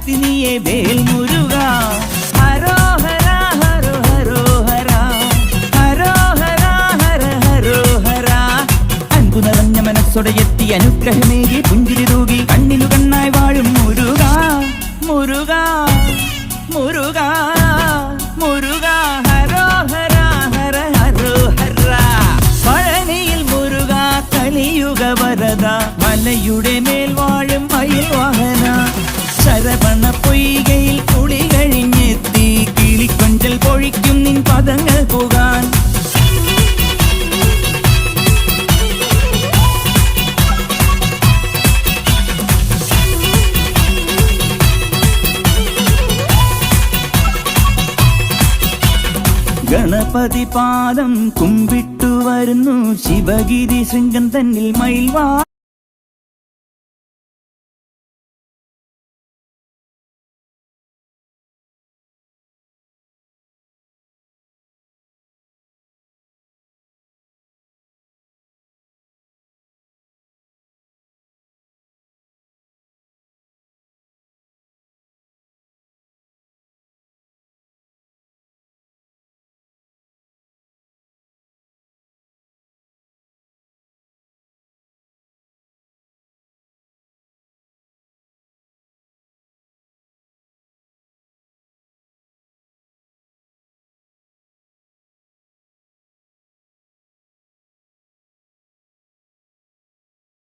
ശക്തി നീയെ വേൽ മുരുക. ഹരോഹര ഹരോ ഹരോഹര ഹരോഹര ഹര ഹരോഹര. അൻപു നിറഞ്ഞ മനസ്സോടെ എത്തി അനുഗ്രഹമേകി പുഞ്ചിരി തൂകി കണ്ണിനു കണ്ണായി വാഴും മുരുക. മുരുക മുരുക മുരുക ഹരോഹര ഹര ഹരോഹര. പഴനിയിൽ മുരുക കലിയുഗ വരദ മലയുടെ മേൽ വാഴും മയിൽ വാഹന. ശരവണ പൊയ്കയിൽ കുളി കഴിഞ്ഞെത്തി കിളിക്കൊഞ്ചൽ പൊഴിക്കും നിൻ പദങ്ങൾ പോകാൻ. ഗണപതി പാദം കുമ്പിട്ടു വരുന്നു ശിവഗിരി ശൃംഗം തന്നിൽ മയിൽവാഹന.